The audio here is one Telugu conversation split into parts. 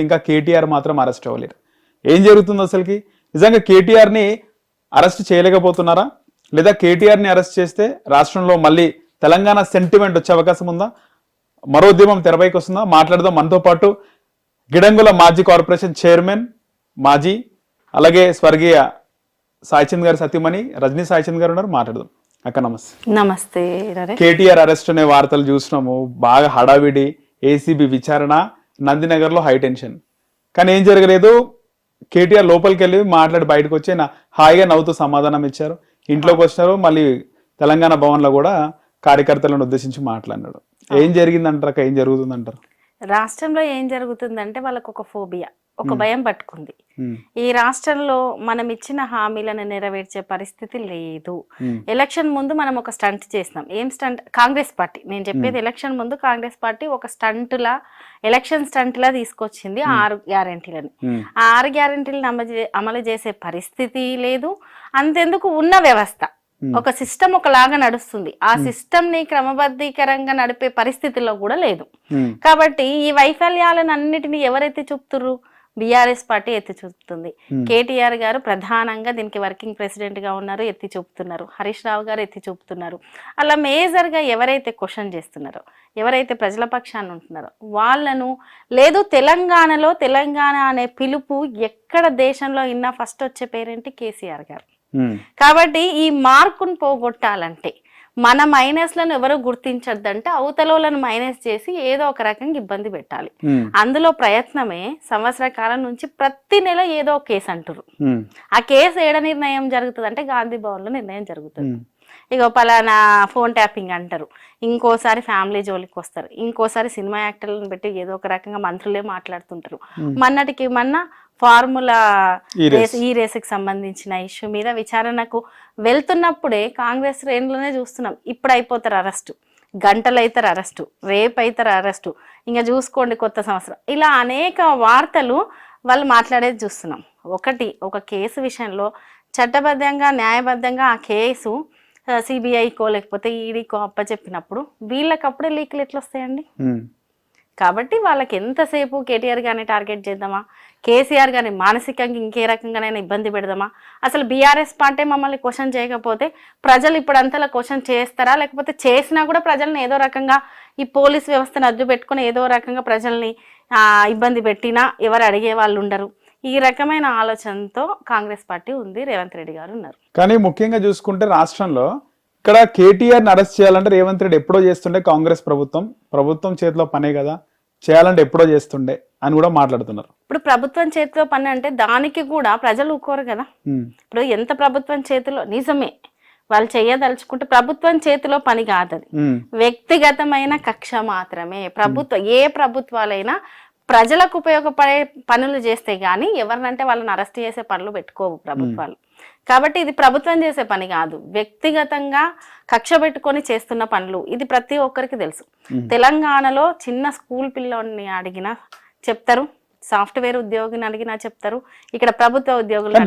ఇంకా కేటీఆర్ మాత్రం అరెస్ట్ అవ్వలేరు. ఏం జరుగుతుంది అసలుకి? నిజంగా కేటీఆర్ ని అరెస్ట్ చేయలేకపోతున్నారా, లేదా కేటీఆర్ ని అరెస్ట్ చేస్తే రాష్ట్రంలో మళ్ళీ తెలంగాణ సెంటిమెంట్ వచ్చే అవకాశం ఉందా? మరో ఉద్యమం తెరపైకి వస్తుందా? మాట్లాడదాం. మనతో పాటు గిడంగుల మాజీ కార్పొరేషన్ చైర్మన్ మాజీ, అలాగే స్వర్గీయ సాయిచంద్ గారు సతీమణి రజనీ సాయిచంద్ గారు ఉన్నారు. మాట్లాడదాం. అక్క నమస్తే. నమస్తే. కేటీఆర్ అరెస్ట్ అనే వార్తలు చూసినాము, బాగా హడావిడి, ఏసీబీ విచారణ, నందినగర్ లో హై టెన్షన్. కానీ ఏం జరగలేదు. కేటీఆర్ లోపలికి వెళ్ళి మాట్లాడి బయటకు వచ్చి హాయిగా నవ్వుతూ సమాధానం ఇచ్చారు. ఇంట్లోకి వచ్చినారు, మళ్ళీ తెలంగాణ భవన్ లో కూడా కార్యకర్తలను ఉద్దేశించి మాట్లాడినాడు. ఏం జరిగిందంటారు? ఏం జరుగుతుందంటారు? రాష్ట్రంలో ఏం జరుగుతుందంటే వాళ్ళకు ఒక ఫోబియా, ఒక భయం పట్టుకుంది. ఈ రాష్ట్రంలో మనం ఇచ్చిన హామీలను నెరవేర్చే పరిస్థితి లేదు. ఎలక్షన్ ముందు మనం ఒక స్టంట్ చేసినాం. ఏం స్టంట్? కాంగ్రెస్ పార్టీ, నేను చెప్పేది ఎలక్షన్ ముందు కాంగ్రెస్ పార్టీ ఒక స్టంట్ లా, ఎలక్షన్ స్టంట్ లా తీసుకొచ్చింది 6 గ్యారెంటీలని. ఆ 6 గ్యారెంటీలను అమలు చేసే పరిస్థితి లేదు. అంతెందుకు, ఉన్న వ్యవస్థ ఒక సిస్టమ్ ఒకలాగా నడుస్తుంది, ఆ సిస్టమ్ ని క్రమబద్ధీకరంగా నడిపే పరిస్థితిలో కూడా లేదు. కాబట్టి ఈ వైఫల్యాలను అన్నిటిని ఎవరైతే చూపుతుర్రు? బీఆర్ఎస్ పార్టీ ఎత్తి చూపుతుంది. కేటీఆర్ గారు ప్రధానంగా దీనికి వర్కింగ్ ప్రెసిడెంట్ గా ఉన్నారు, ఎత్తి చూపుతున్నారు. హరీష్ రావు గారు ఎత్తి చూపుతున్నారు. అలా మేజర్ గా ఎవరైతే క్వశ్చన్ చేస్తున్నారో, ఎవరైతే ప్రజల పక్షాన్ని ఉంటున్నారో వాళ్ళను, లేదు తెలంగాణలో తెలంగాణ అనే పిలుపు ఎక్కడ దేశంలో ఇన్నా ఫస్ట్ వచ్చే పేరేంటి? కేసీఆర్ గారు. కాబట్టి ఈ మార్కును పోగొట్టాలంటే మన మైనస్లను ఎవరు గుర్తించద్దంటే అవతలోలను మైనస్ చేసి ఏదో ఒక రకంగా ఇబ్బంది పెట్టాలి. అందులో ప్రయత్నమే సంవత్సర కాలం నుంచి ప్రతి నెల ఏదో ఒక కేసు అంటారు. ఆ కేసు ఏడ నిర్ణయం జరుగుతుంది అంటే గాంధీ భవన్ లో నిర్ణయం జరుగుతుంది. ఇక పలానా ఫోన్ ట్యాపింగ్ అంటారు, ఇంకోసారి ఫ్యామిలీ జోలికి వస్తారు, ఇంకోసారి సినిమా యాక్టర్లను పెట్టి ఏదో ఒక రకంగా మంత్రులే మాట్లాడుతుంటారు. మొన్న ఫార్ములా ఈ రేసుకి సంబంధించిన ఇష్యూ మీద విచారణకు వెళ్తున్నప్పుడే కాంగ్రెస్ రేంజ్లోనే చూస్తున్నాం. ఇప్పుడు అయిపోతారు అరెస్టు, గంటలు అవుతారు అరెస్టు, రేపు అవుతారు అరెస్టు, ఇంకా చూసుకోండి కొత్త సంవత్సరం. ఇలా అనేక వార్తలు వాళ్ళు మాట్లాడేది చూస్తున్నాం. ఒక కేసు విషయంలో చట్టబద్ధంగా న్యాయబద్ధంగా ఆ కేసు సిబిఐకో లేకపోతే ఈడీకో అప్పచెప్పినప్పుడు వీళ్ళకప్పుడే లీకులు ఎట్లా వస్తాయండి? కాబట్టి వాళ్ళకి ఎంతసేపు కేటీఆర్ గారిని టార్గెట్ చేద్దామా, కేసీఆర్ గారిని మానసికంగా ఇంకే రకంగానైనా ఇబ్బంది పెడదామా? అసలు బీఆర్ఎస్ పార్టీ మమ్మల్ని క్వశ్చన్ చేయకపోతే ప్రజలు ఇప్పుడు అంతలా క్వశ్చన్ చేస్తారా? లేకపోతే చేసినా కూడా ప్రజల్ని ఏదో రకంగా ఈ పోలీస్ వ్యవస్థను అడ్డు పెట్టుకుని ఏదో రకంగా ప్రజల్ని ఇబ్బంది పెట్టినా ఎవరు అడిగే వాళ్ళు ఉండరు. ఈ రకమైన ఆలోచనతో కాంగ్రెస్ పార్టీ ఉంది, రేవంత్ రెడ్డి గారు ఉన్నారు. కానీ ముఖ్యంగా చూసుకుంటే రాష్ట్రంలో ఇక్కడ కేటీఆర్ అరెస్ట్ చేయాలంటే రేవంత్ రెడ్డి ఎప్పుడో చేస్తుండే, కాంగ్రెస్ ప్రభుత్వం చేతిలో పనే కదా, చేయాలంటే ఎప్పుడో చేస్తుండే అని కూడా మాట్లాడుతున్నారు. ఇప్పుడు ప్రభుత్వం చేతిలో పని అంటే దానికి కూడా ప్రజలు ఊరుకోరు కదా. ఇప్పుడు ఎంత ప్రభుత్వం చేతిలో, నిజమే వాళ్ళు చేయదలుచుకుంటే ప్రభుత్వం చేతిలో పని కాదది, వ్యక్తిగతమైన కక్ష మాత్రమే. ఏ ప్రభుత్వాలైనా ప్రజలకు ఉపయోగపడే పనులు చేస్తే గానీ ఎవరినంటే వాళ్ళని అరెస్ట్ చేసే పనులు పెట్టుకోవు ప్రభుత్వాలు. కాబట్టి ఇది ప్రభుత్వం చేసే పని కాదు, వ్యక్తిగతంగా కక్ష పెట్టుకొని చేస్తున్న పనులు. ఇది ప్రతి ఒక్కరికి తెలుసు. తెలంగాణలో చిన్న స్కూల్ పిల్లోని అడిగినా చెప్తారు, సాఫ్ట్వేర్ ఉద్యోగిని అడిగినా చెప్తారు, ఇక్కడ ప్రభుత్వ ఉద్యోగులు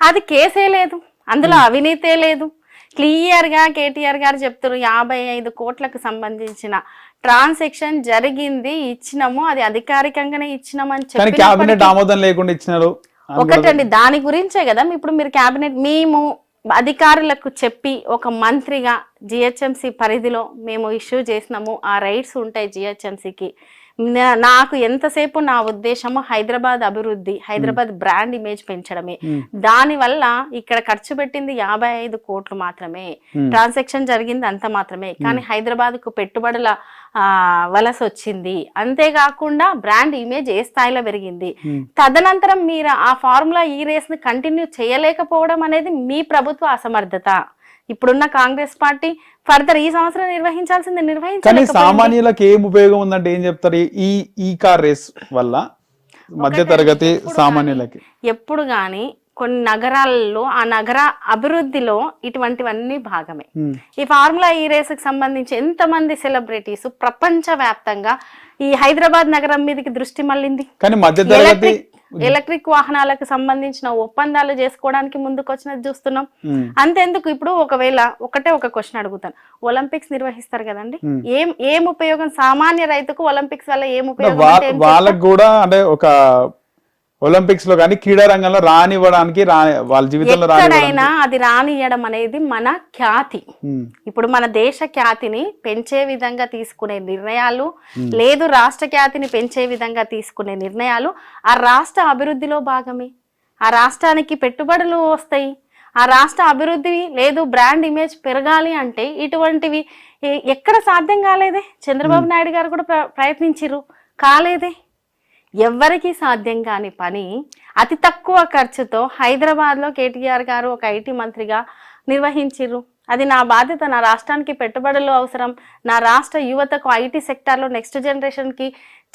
అది కేసే లేదు, అందులో అవినీతే లేదు. క్లియర్ గా కేటీఆర్ గారు చెప్తారు 55 కోట్లకు సంబంధించిన ట్రాన్సాక్షన్ జరిగింది, ఇచ్చినాము, అది అధికారికంగానే ఇచ్చినామని చెప్పి. ఒకటండి, దాని గురించే కదా ఇప్పుడు మీరు కేబినెట్ మేము అధికారులకు చెప్పి ఒక మంత్రిగా జిహెచ్ఎంసీ పరిధిలో మేము ఇష్యూ చేసినాము, ఆ రైట్స్ ఉంటాయి జిహెచ్ఎంసీకి. నాకు ఎంతసేపు నా ఉద్దేశము హైదరాబాద్ అభివృద్ధి, హైదరాబాద్ బ్రాండ్ ఇమేజ్ పెంచడమే. దాని వల్ల ఇక్కడ ఖర్చు పెట్టింది 55 కోట్లు మాత్రమే, ట్రాన్సాక్షన్ జరిగింది అంత మాత్రమే. కానీ హైదరాబాద్ కు పెట్టుబడుల వలస వచ్చింది. అంతేకాకుండా బ్రాండ్ ఇమేజ్ ఏ స్థాయిలో పెరిగింది. తదనంతరం మీరు ఆ ఫార్ములా ఈ రేస్ ని కంటిన్యూ చేయలేకపోవడం అనేది మీ ప్రభుత్వ అసమర్థత. ఇప్పుడున్న కాంగ్రెస్ పార్టీ ఫర్దర్ ఈ సంవత్సరం నిర్వహించాల్సింది నిర్వహించాలి. సామాన్యులకు ఏం ఉపయోగం ఉందంటే ఏం చెప్తారు? ఈ కార్ రేస్ వల్ల మధ్య తరగతి సామాన్యులకి ఎప్పుడు గాని కొన్ని నగరాల్లో ఆ నగర అభివృద్ధిలో ఇటువంటివన్నీ భాగమే. ఈ ఫార్ములా ఈ రేసుకు సంబంధించి ఎంతమంది సెలబ్రిటీస్ ప్రపంచ వ్యాప్తంగా ఈ హైదరాబాద్ నగరం మీదకి దృష్టి మళ్ళింది. కానీ మధ్య తరగతి ఎలక్ట్రిక్ వాహనాలకు సంబంధించిన ఒప్పందాలు చేసుకోవడానికి ముందుకు వచ్చినది చూస్తున్నాం. అంతెందుకు, ఇప్పుడు ఒకవేళ ఒక క్వశ్చన్ అడుగుతాను, ఒలింపిక్స్ నిర్వహిస్తారు కదండి, ఏం ఉపయోగం సామాన్య రైతుకు ఒలింపిక్స్ వల్ల ఏం ఉపయోగం? వాళ్ళకు కూడా అంటే ఒక ఒలింపిక్స్ లో కానీ క్రీడా రంగంలో రానివ్వడానికి వాళ్ళ జీవితంలో ఎక్కడైనా అది రానియడం అనేది మన ఖ్యాతి. ఇప్పుడు మన దేశ ఖ్యాతిని పెంచే విధంగా తీసుకునే నిర్ణయాలు, లేదు రాష్ట్ర ఖ్యాతిని పెంచే విధంగా తీసుకునే నిర్ణయాలు ఆ రాష్ట్ర అభివృద్ధిలో భాగమే. ఆ రాష్ట్రానికి పెట్టుబడులు వస్తాయి, ఆ రాష్ట్ర అభివృద్ధి లేదు బ్రాండ్ ఇమేజ్ పెరగాలి అంటే ఇటువంటివి ఎక్కడ సాధ్యం కాలేదే. చంద్రబాబు నాయుడు గారు కూడా ప్రయత్నించారు, కాలేదే. ఎవ్వరికి సాధ్యం కాని పని అతి తక్కువ ఖర్చుతో హైదరాబాద్లో కేటీఆర్ గారు ఒక ఐటీ మంత్రిగా నిర్వహించారు. అది నా బాధ్యత, నా రాష్ట్రానికి పెట్టుబడులు అవసరం, నా రాష్ట్ర యువతకు ఐటీ సెక్టార్లో నెక్స్ట్ జనరేషన్కి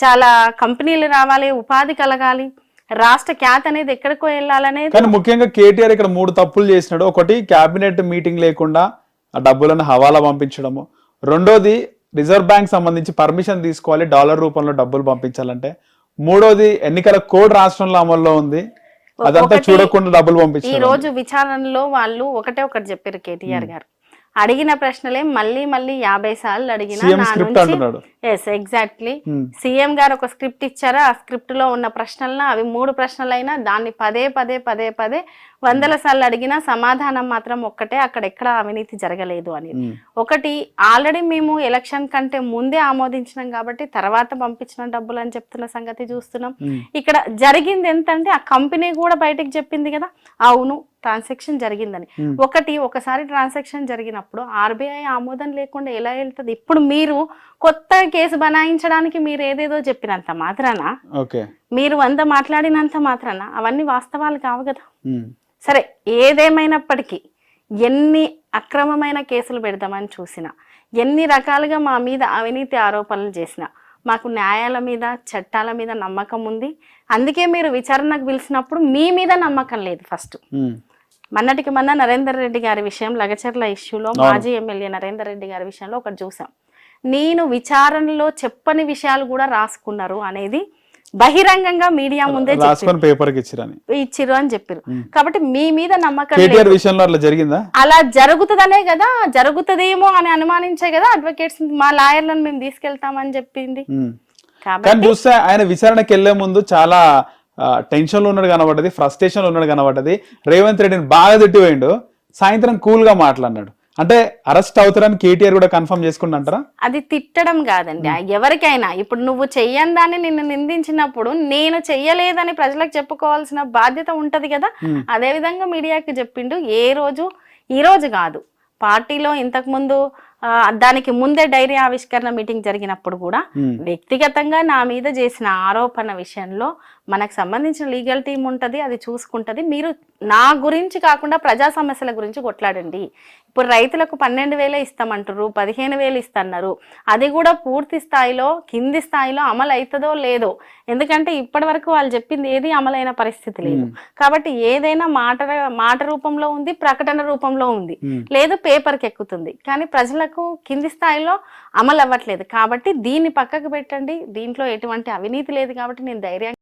చాలా కంపెనీలు రావాలి, ఉపాధి కలగాలి, రాష్ట్ర ఖ్యాతి అనేది ఎక్కడికో వెళ్ళాలనేది. కానీ ముఖ్యంగా కేటీఆర్ ఇక్కడ 3 తప్పులు చేసినాడు. ఒకటి, క్యాబినెట్ మీటింగ్ లేకుండా ఆ డబ్బులను హవాలా పంపించడము. రెండోది, రిజర్వ్ బ్యాంక్ సంబంధించి పర్మిషన్ తీసుకోవాలి డాలర్ రూపంలో డబ్బులు పంపించాలంటే. మూడోది, ఎన్నికల కోడ్ రాష్ట్రంలో అమల్లో ఉంది, అదంతా చూడకుండా డబ్బులు పంపించారు. ఈ రోజు విచారణలో వాళ్ళు ఒకటి చెప్పారు కేటీఆర్ గారు, అడిగిన ప్రశ్నలే మళ్ళీ 50 సార్లు అడిగినా ఎగ్జాక్ట్లీ సీఎం గారు ఒక స్క్రిప్ట్ ఇచ్చారా, ఆ స్క్రిప్ట్ లో ఉన్న ప్రశ్నలను అవి 3 ప్రశ్నలైనా దాన్ని పదే 100 సార్లు అడిగినా సమాధానం మాత్రం ఒక్కటే, అక్కడ ఎక్కడ అవినీతి జరగలేదు అని. ఒకటి, ఆల్రెడీ మేము ఎలక్షన్ కంటే ముందే ఆమోదించినాం కాబట్టి తర్వాత పంపించిన డబ్బులు అని చెప్తున్న సంగతి చూస్తున్నాం. ఇక్కడ జరిగింది ఎంతంటే ఆ కంపెనీ కూడా బయటకు చెప్పింది కదా, అవును ట్రాన్సాక్షన్ జరిగిందని. ఒకసారి ట్రాన్సాక్షన్ జరిగినప్పుడు ఆర్బీఐ ఆమోదం లేకుండా ఎలా వెళ్తుంది? ఇప్పుడు మీరు కొత్త కేసు బనాయించడానికి మీరు ఏదేదో చెప్పినంత మాత్రాన, మీరు 100 మాట్లాడినంత మాత్రాన అవన్నీ వాస్తవాలు కావు కదా. సరే, ఏదేమైనప్పటికీ ఎన్ని అక్రమమైన కేసులు పెడదామని చూసినా, ఎన్ని రకాలుగా మా మీద అవినీతి ఆరోపణలు చేసినా మాకు న్యాయాల మీద చట్టాల మీద నమ్మకం ఉంది. అందుకే మీరు విచారణకు పిలిచినప్పుడు మీ మీద నమ్మకం లేదు. ఫస్ట్ మొన్నటికి మొన్న నరేందర్ రెడ్డి గారి విషయం, లగచర్ల ఇష్యూలో మాజీ ఎమ్మెల్యే నరేందర్ రెడ్డి గారి విషయంలో ఒకటి చూసాం. నేను విచారణలో చెప్పని విషయాలు కూడా రాసుకున్నారు అనేది బహిరంగంగా మీడియా ముందే ఇచ్చిరు అని చెప్పారు. కాబట్టి మీ మీద నమ్మకం అలా జరుగుతుందనే కదా, జరుగుతుందేమో అని అనుమానించే కదా అడ్వకేట్స్ మా లాయర్లను మేము తీసుకెళ్తామని చెప్పింది. కానీ చూస్తే ఆయన విచారణకి వెళ్లే ముందు చాలా టెన్షన్ లో ఉన్నాడు కనబడ్డది, ఫ్రస్ట్రేషన్ లో ఉన్నాడు కనబడ్డది. రేవంత్ రెడ్డిని బాగా తిట్టిపోయిండు, సాయంత్రం కూల్ గా మాట్లాడినాడు. అంటే అరెస్ట్ అవుతారని కేటీఆర్ కూడా కన్ఫర్మ్ చేసుకుంటారా? అది తిట్టడం కాదండి, ఎవరికైనా. ఇప్పుడు నువ్వు చెయ్యని దాన్ని నిన్ను నిందించినప్పుడు నేను చెయ్యలేదని ప్రజలకు చెప్పుకోవాల్సిన బాధ్యత ఉంటది కదా. అదే విధంగా మీడియాకి చెప్పిండు. ఈ రోజు కాదు, పార్టీలో ఇంతకు ముందు దానికి ముందే డైరీ ఆవిష్కరణ మీటింగ్ జరిగినప్పుడు కూడా వ్యక్తిగతంగా నా మీద చేసిన ఆరోపణ విషయంలో మనకు సంబంధించిన లీగల్ టీం ఉంటది, అది చూసుకుంటది. మీరు నా గురించి కాకుండా ప్రజా సమస్యల గురించి కొట్లాడండి. ఇప్పుడు రైతులకు 12,000 ఇస్తామంటారు, 15,000 ఇస్తున్నారు. అది కూడా పూర్తి స్థాయిలో కింది స్థాయిలో అమలు అవుతుందో లేదో, ఎందుకంటే ఇప్పటి వరకు వాళ్ళు చెప్పింది ఏది అమలైన పరిస్థితి లేదు. కాబట్టి ఏదైనా మాట రూపంలో ఉంది, ప్రకటన రూపంలో ఉంది, లేదు పేపర్కి ఎక్కుతుంది, కానీ ప్రజలకు కింది స్థాయిలో అమలు అవ్వట్లేదు. కాబట్టి దీన్ని పక్కకు పెట్టండి, దీంట్లో ఎటువంటి అవినీతి లేదు. కాబట్టి నేను ధైర్యంగా